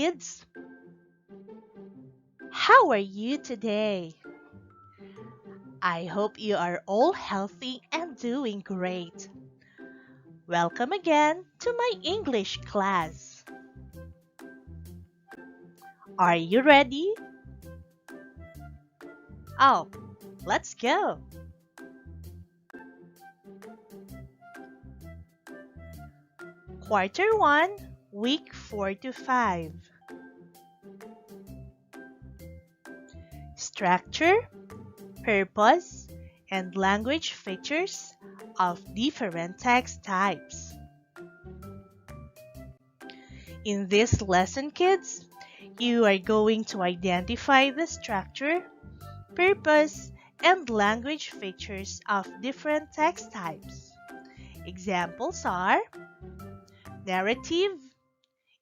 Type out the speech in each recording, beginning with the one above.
kids! How are you today? I hope you are all healthy and doing great. Welcome again to my English class. Are you ready? Oh, let's go. Quarter 1, week 4 to 5. Structure, purpose, and language features of different text types. In this lesson, kids, you are going to identify the structure, purpose, and language features of different text types. Examples are narrative,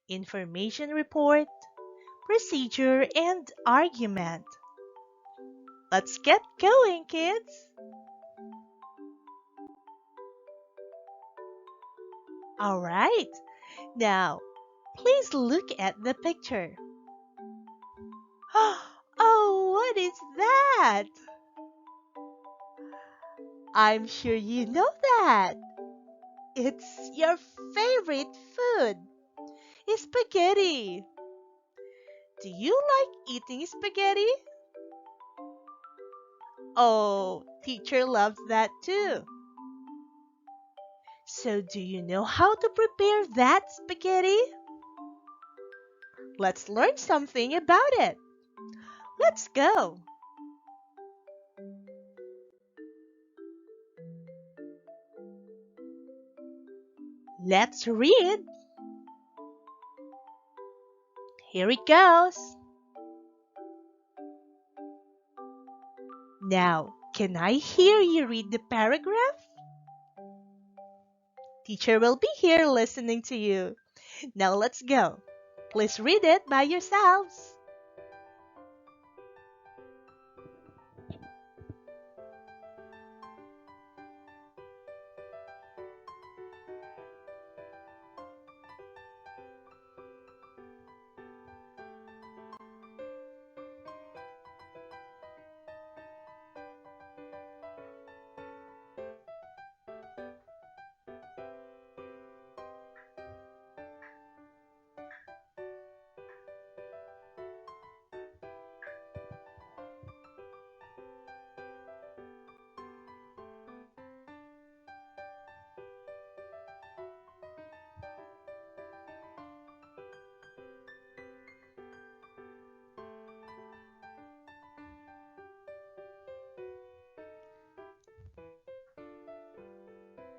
information report, procedure, and argument. Let's get going, kids! Alright, now please look at the picture. Oh, what is that? I'm sure you know that. It's your favorite food, spaghetti. Do you like eating spaghetti? Oh, teacher loves that too. So do you know how to prepare that spaghetti? Let's learn something about it. Let's go. Let's read. Here it goes. Now, can I hear you read the paragraph? Teacher will be here listening to you. Now let's go. Please read it by yourselves.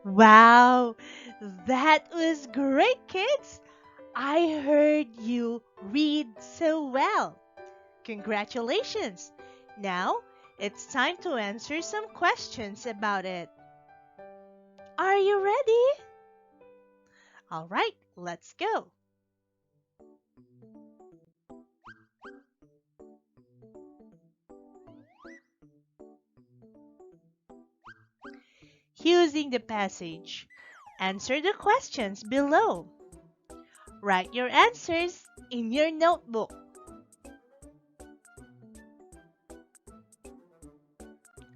Wow, that was great, kids. I heard you read so well. Congratulations. Now, it's time to answer some questions about it. Are you ready? All right, let's go. Using the passage, answer the questions below. Write your answers in your notebook.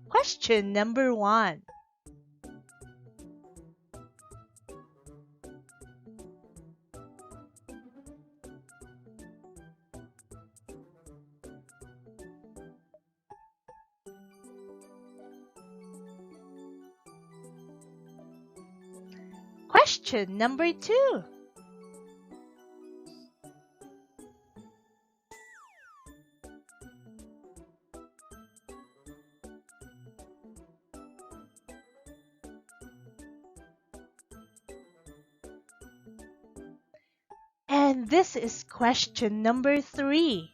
Question number 1. Question number 2. And this is question number 3.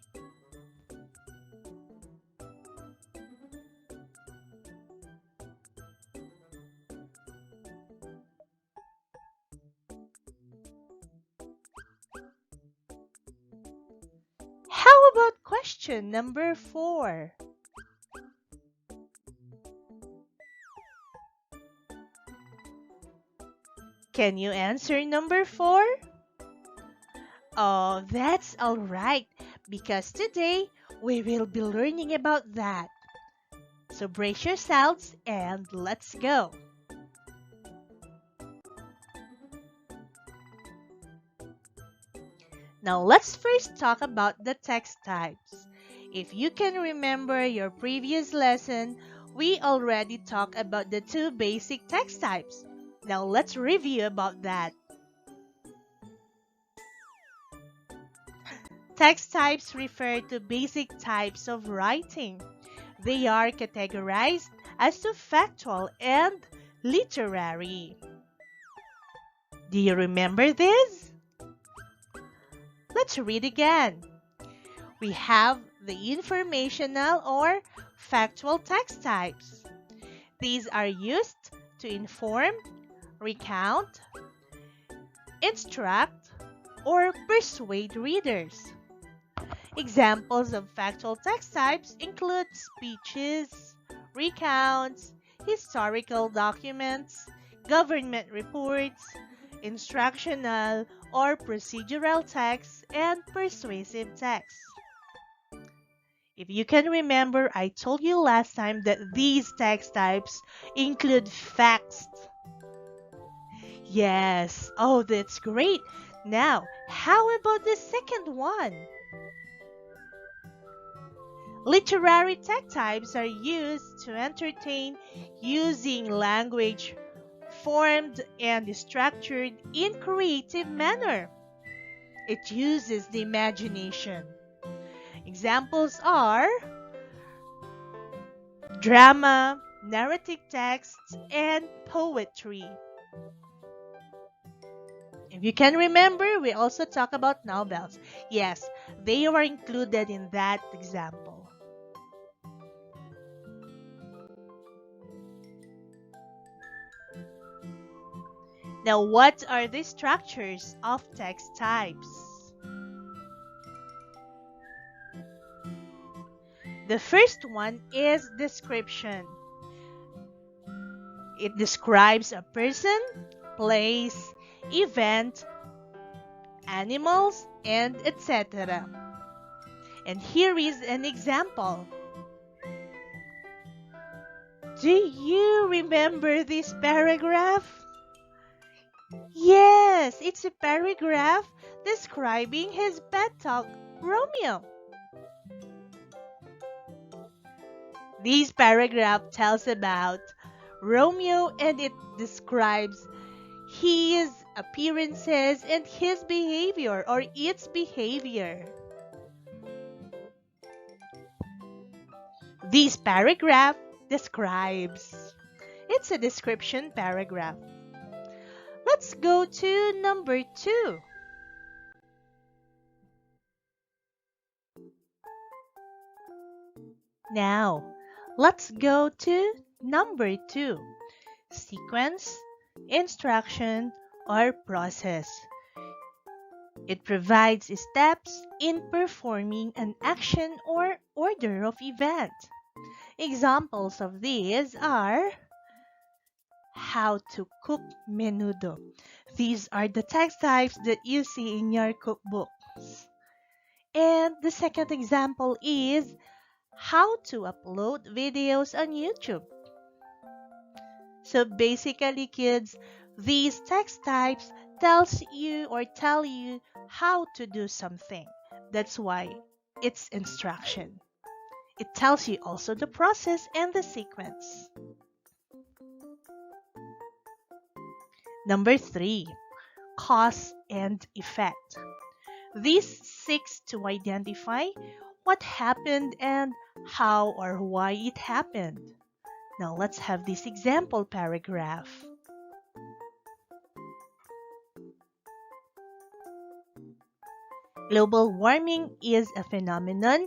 How about question number 4? Can you answer number 4? Oh, that's all right, because today we will be learning about that. So brace yourselves and let's go. Now let's first talk about the text types. If you can remember your previous lesson, we already talked about the two basic text types. Now let's review about that. Text types refer to basic types of writing. They are categorized as to factual and literary. Do you remember this? Let's read again. We have the informational or factual text types. These are used to inform, recount, instruct, or persuade readers. Examples of factual text types include speeches, recounts, historical documents, government reports, instructional or procedural texts, and persuasive texts. If you can remember, I told you last time that these text types include facts. Yes, oh, that's great. Now, how about the second one? Literary text types are used to entertain using language formed and structured in creative manner. It uses the imagination. Examples are drama, narrative texts, and poetry. If you can remember, we also talk about novels. Yes, they were included in that example. Now, what are the structures of text types? The first one is description. It describes a person, place, event, animals, and etc. And here is an example. Do you remember this paragraph? Yes, it's a paragraph describing his pet dog, Romeo. This paragraph tells about Romeo and it describes his appearances and his behavior or its behavior. This paragraph describes. It's a description paragraph. Let's go to number 2. Now, let's go to number 2. Sequence, instruction, or process. It provides steps in performing an action or order of event. Examples of these are how to cook menudo. These are the text types that you see in your cookbooks. And the second example is how to upload videos on YouTube. So basically, kids, these text types tells you or tell you how to do something. That's why it's instruction. It tells you also the process and the sequence. Number 3, cause and effect. This seeks to identify what happened and how or why it happened. Now let's have this example paragraph. Global warming is a phenomenon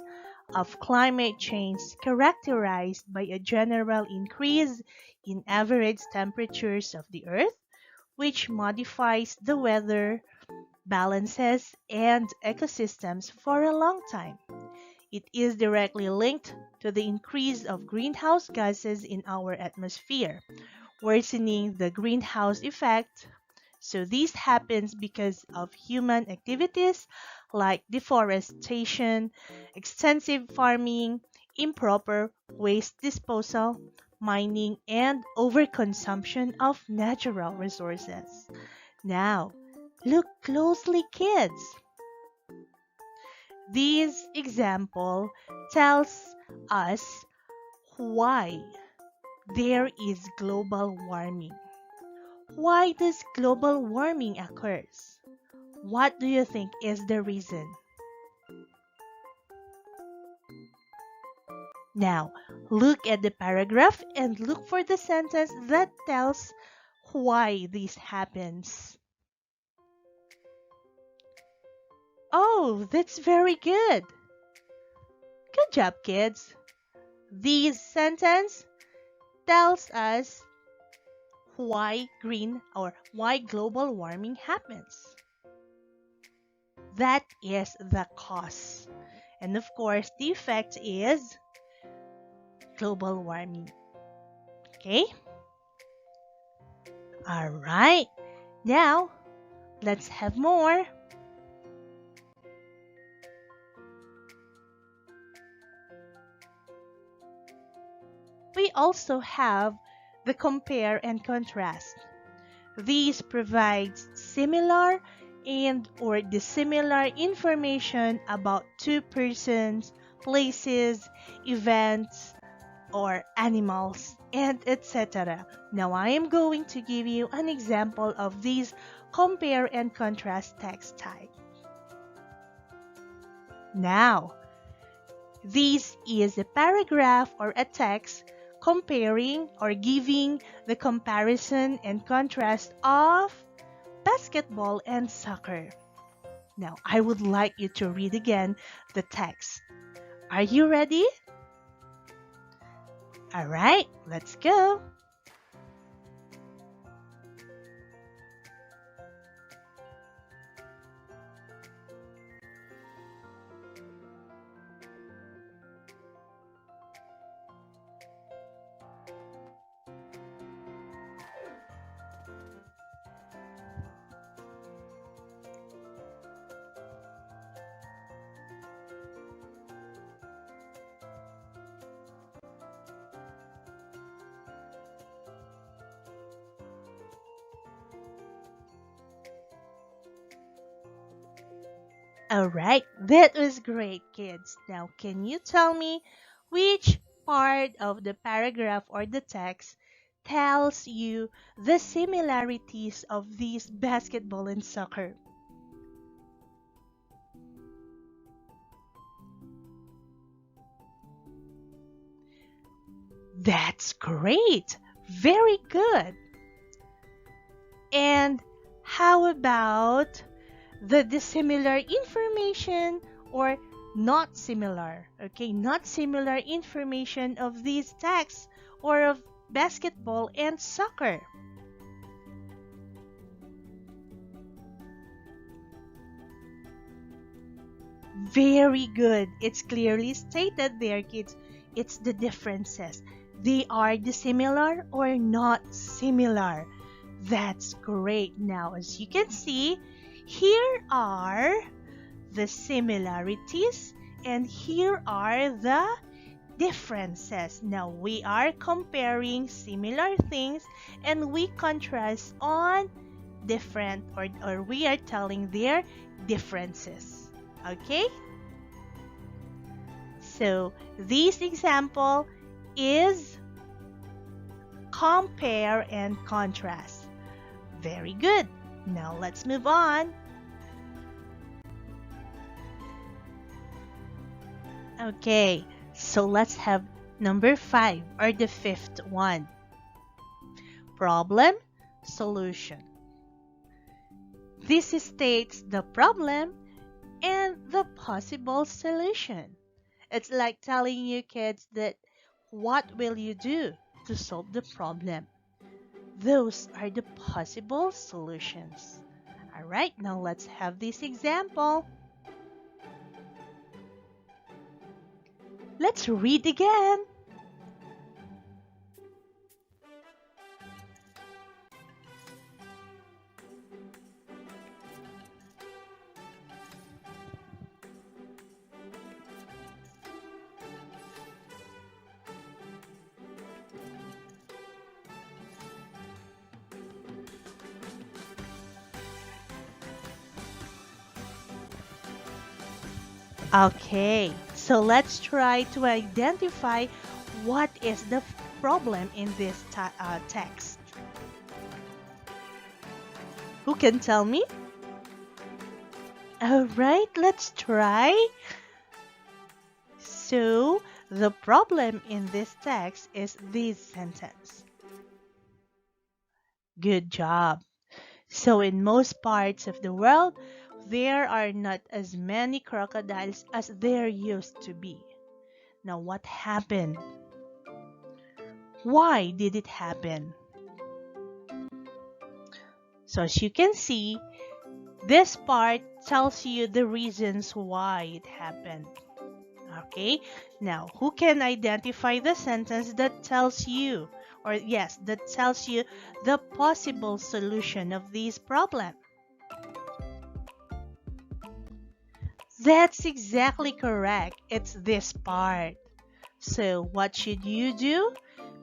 of climate change characterized by a general increase in average temperatures of the Earth, which modifies the weather, balances, and ecosystems for a long time. It is directly linked to the increase of greenhouse gases in our atmosphere, worsening the greenhouse effect So this happens because of human activities like deforestation, extensive farming, improper waste disposal, mining, and overconsumption of natural resources. Now, look closely, kids. This example tells us why there is global warming. Why does global warming occurs? What do you think is the reason? Now, look at the paragraph and look for the sentence that tells why this happens. Oh, that's very good. Good job, kids. This sentence tells us why green or why global warming happens. That is the cause. And of course, the effect is global warming. Okay? All right. Now, let's have more. We also have the compare and contrast. These provides similar and or dissimilar information about two persons, places, events, or animals, and etc. Now I am going to give you an example of these compare and contrast text type. Now, this is a paragraph or a text comparing or giving the comparison and contrast of basketball and soccer. Now, I would like you to read again the text. Are you ready? All right, let's go. All right, that was great, kids. Now, can you tell me which part of the paragraph or the text tells you the similarities of these basketball and soccer? That's great. Very good. And how about the dissimilar information or not similar? Okay, not similar information of these texts or of basketball and soccer. Very good. It's clearly stated there, kids. It's the differences. They are dissimilar or not similar. That's great. Now, as you can see, here are the similarities and here are the differences. Now, we are comparing similar things and we contrast on different or we are telling their differences. Okay? So, this example is compare and contrast. Very good. Now, let's move on. Okay, so let's have number 5 or the fifth one. Problem, solution. This states the problem and the possible solution. It's like telling you kids that what will you do to solve the problem? Those are the possible solutions. Alright, now let's have this example. Let's read again. Okay, so let's try to identify what is the problem in this text. Who can tell me? All right, let's try. So, the problem in this text is this sentence. Good job. So, in most parts of the world, there are not as many crocodiles as there used to be. Now, what happened? Why did it happen? So, as you can see, this part tells you the reasons why it happened. Okay, now who can identify the sentence that tells you, or yes, that tells you the possible solution of this problem? That's exactly correct. It's this part. So, what should you do?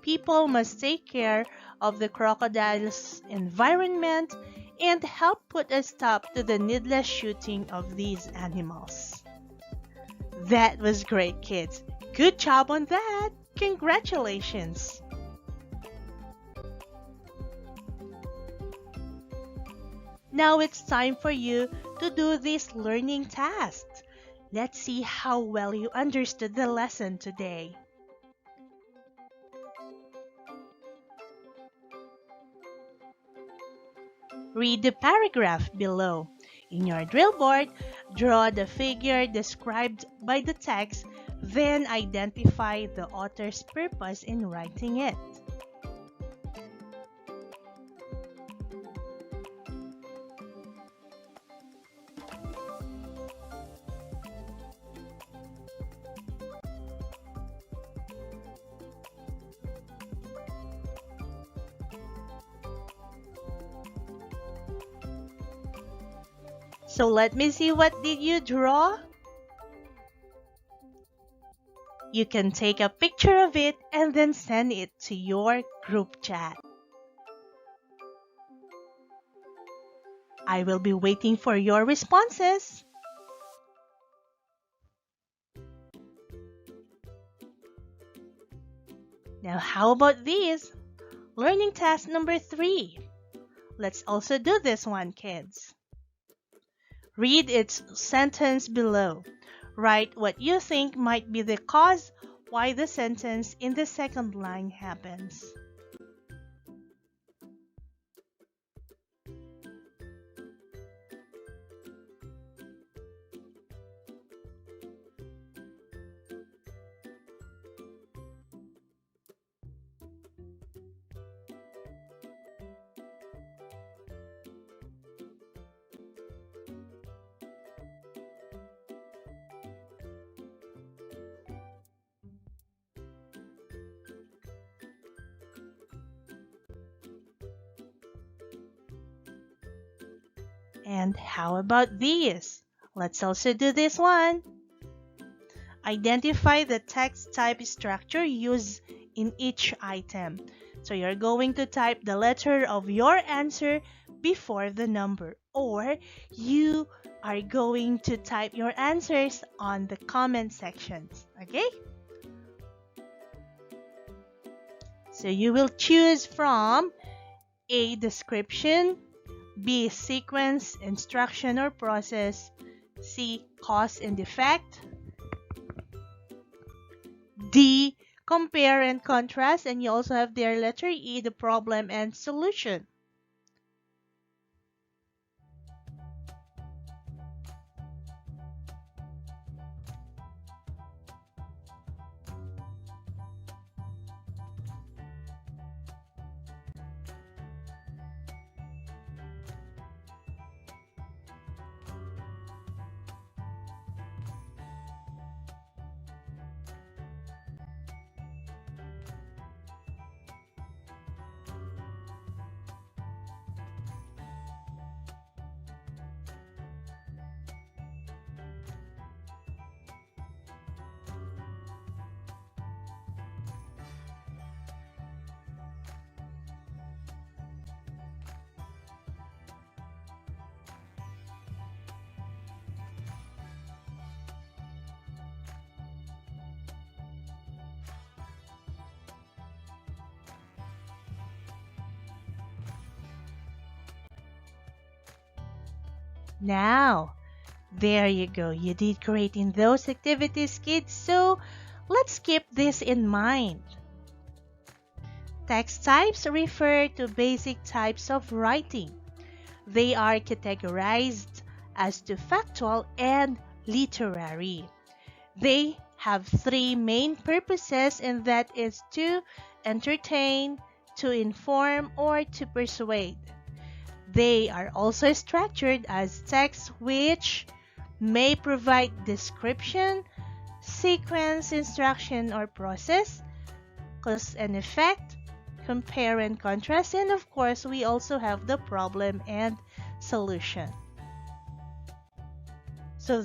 People must take care of the crocodile's environment and help put a stop to the needless shooting of these animals. That was great, kids. Good job on that. Congratulations. Now it's time for you to do this learning task. Let's see how well you understood the lesson today. Read the paragraph below. In your drill board, draw the figure described by the text, then identify the author's purpose in writing it. So let me see, what did you draw? You can take a picture of it and then send it to your group chat. I will be waiting for your responses. Now, how about this? Learning task number 3. Let's also do this one, kids. Read its sentence below. Write what you think might be the cause why the sentence in the second line happens. And how about this? Let's also do this one. Identify the text type structure used in each item. So you're going to type the letter of your answer before the number, or you are going to type your answers on the comment sections. Okay? So you will choose from A, description, B, sequence, instruction or process, C, cause and effect, D, compare and contrast, and you also have their letter E, the problem and solution. Now, there you go. You did great in those activities, kids. So, let's keep this in mind. Text types refer to basic types of writing. They are categorized as to factual and literary. They have three main purposes, and that is to entertain, to inform, or to persuade. They are also structured as text which may provide description, sequence, instruction, or process, cause and effect, compare and contrast, and of course, we also have the problem and solution. So